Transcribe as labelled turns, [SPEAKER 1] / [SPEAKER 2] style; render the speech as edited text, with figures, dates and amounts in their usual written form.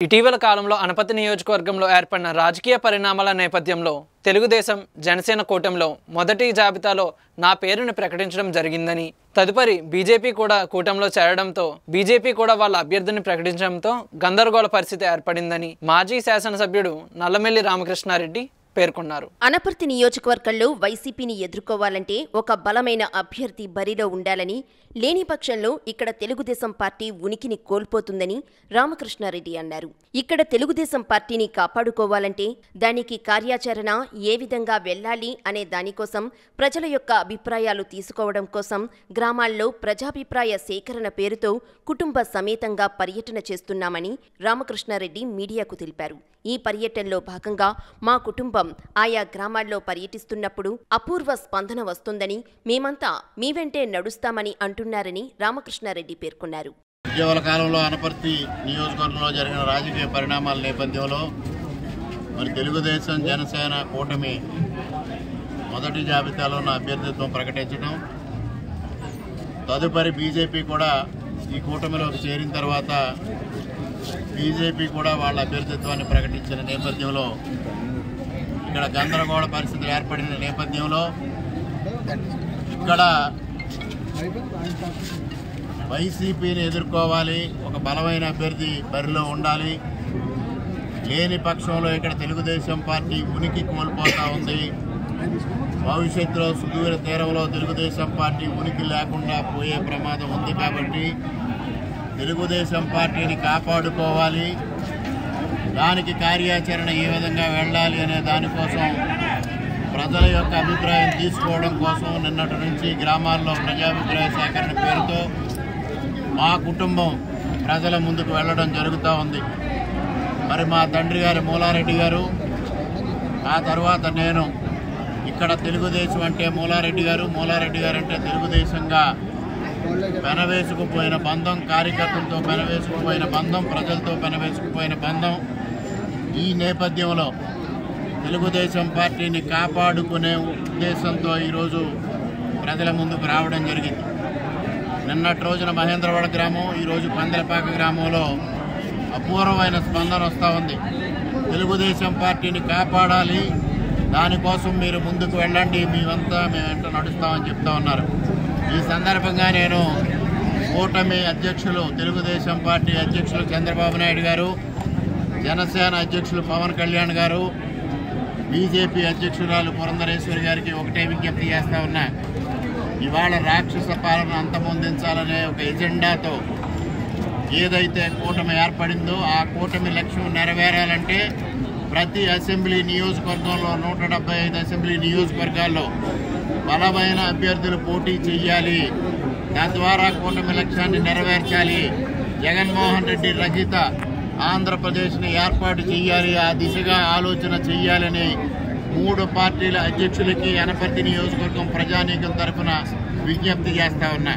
[SPEAKER 1] ఇటీవల కాలంలో అనపతి నియోజకవర్గంలో ఏర్పడిన రాజకీయ పరిణామాల నేపథ్యంలో తెలుగుదేశం జనసేన కూటమిలో మొదటి జాబితాలో నా పేరును ప్రకటించడం జరిగిందని, తదుపరి బీజేపీ కూడా కూటమిలో చేరడంతో బీజేపీ కూడా వాళ్ళ అభ్యర్థిని ప్రకటించడంతో గందరగోళ పరిస్థితి ఏర్పడిందని మాజీ శాసనసభ్యుడు నల్లమెల్లి రామకృష్ణారెడ్డి పేర్కొన్నారు.
[SPEAKER 2] అనపర్తి నియోజకవర్గంలో వైసీపీని ఎదుర్కోవాలంటే ఒక బలమైన అభ్యర్థి బరిలో ఉండాలని, లేని పక్షంలో ఇక్కడ తెలుగుదేశం పార్టీ ఉనికిని కోల్పోతుందని రామకృష్ణారెడ్డి అన్నారు. ఇక్కడ తెలుగుదేశం పార్టీని కాపాడుకోవాలంటే దానికి కార్యాచరణ ఏ విధంగా వెళ్లాలి అనే దానికోసం ప్రజల యొక్క అభిప్రాయాలు తీసుకోవడం కోసం గ్రామాల్లో ప్రజాభిప్రాయ సేకరణ పేరుతో కుటుంబ సమేతంగా పర్యటన చేస్తున్నామని రామకృష్ణారెడ్డి మీడియాకు తెలిపారు. ఈ పర్యటనలో భాగంగా మా కుటుంబం ఆయా గ్రామాల్లో పర్యటిస్తున్నప్పుడు అపూర్వ స్పందన వస్తుందని, మేమంతా మీ వెంటే నడుస్తామని అంటున్నారని రామకృష్ణారెడ్డి పేర్కొన్నారు.
[SPEAKER 3] ఇటీవల కాలంలో అనపర్తి నియోజకవర్గంలో జరిగిన రాజకీయ పరిణామాల నేపథ్యంలో మరి తెలుగుదేశం జనసేన కూటమి మొదటి జాబితాలో ఉన్న అభ్యర్థిత్వం ప్రకటించడం, తదుపరి బీజేపీ కూడా ఈ కూటమిలోకి చేరిన తర్వాత బీజేపీ కూడా వాళ్ళ అభ్యర్థిత్వాన్ని ప్రకటించిన నేపథ్యంలో ఇక్కడ గందరగోళ పరిస్థితులు ఏర్పడిన నేపథ్యంలో ఇక్కడ వైసీపీని ఎదుర్కోవాలి, ఒక బలమైన అభ్యర్థి బరిలో ఉండాలి. లేని పక్షంలో ఇక్కడ తెలుగుదేశం పార్టీ ఉనికి కోల్పోతూ ఉంది. భవిష్యత్తులో సుదూర తీరంలో తెలుగుదేశం పార్టీ ఉనికి లేకుండా పోయే ప్రమాదం ఉంది. కాబట్టి తెలుగుదేశం పార్టీని కాపాడుకోవాలి, దానికి కార్యాచరణ ఏ విధంగా వెళ్ళాలి అనే దానికోసం ప్రజల యొక్క అభిప్రాయం తీసుకోవడం కోసం నిన్నటి నుంచి గ్రామాల్లో ప్రజాభిప్రాయ సేకరణ పేరుతో మా కుటుంబం ప్రజల ముందుకు వెళ్ళడం జరుగుతూ ఉంది. మరి మా తండ్రి గారు మూలారెడ్డి గారు, ఆ తర్వాత నేను ఇక్కడ తెలుగుదేశం అంటే మూలారెడ్డి గారు అంటే తెలుగుదేశంగా పెనవేసుకుపోయిన బంధం, కార్యకర్తలతో పెనవేసుకుపోయిన బంధం, ప్రజలతో పెనవేసుకుపోయిన బంధం. ఈ నేపథ్యంలో తెలుగుదేశం పార్టీని కాపాడుకునే ఉద్దేశంతో ఈరోజు ప్రజల ముందుకు రావడం జరిగింది. నిన్నటి రోజున మహేంద్రవాడ గ్రామం, ఈరోజు పందెలపాక గ్రామంలో అపూర్వమైన స్పందన వస్తూ ఉంది. తెలుగుదేశం పార్టీని కాపాడాలి, దానికోసం మీరు ముందుకు వెళ్ళండి, మేమంతా మేము వెంట నడుస్తామని చెప్తా ఉన్నారు. ఈ సందర్భంగా నేను కూటమి అధ్యక్షులు, తెలుగుదేశం పార్టీ అధ్యక్షులు చంద్రబాబు నాయుడు గారు, జనసేన అధ్యక్షులు పవన్ కళ్యాణ్ గారు, బీజేపీ అధ్యక్షురాలు పురంధరేశ్వరి గారికి ఒకటే విజ్ఞప్తి చేస్తా ఉన్నా. ఇవాళ రాక్షస పాలన అంతమొందించాలనే ఒక ఎజెండాతో ఏదైతే కూటమి ఏర్పడిందో ఆ కూటమి లక్ష్యం నెరవేరాలంటే ప్రతి అసెంబ్లీ నియోజకవర్గంలో 175 అసెంబ్లీ నియోజకవర్గాల్లో బలమైన అభ్యర్థులు పోటీ చేయాలి. తద్వారా కూటమి లక్ష్యాన్ని నెరవేర్చాలి. జగన్మోహన్ రెడ్డి రహిత ఆంధ్రప్రదేశ్ని ఏర్పాటు చేయాలి, ఆ దిశగా ఆలోచన చేయాలని 3 పార్టీల అధ్యక్షులకి అనపర్తి నియోజకవర్గం ప్రజానీకం తరఫున విజ్ఞప్తి చేస్తా ఉన్నా.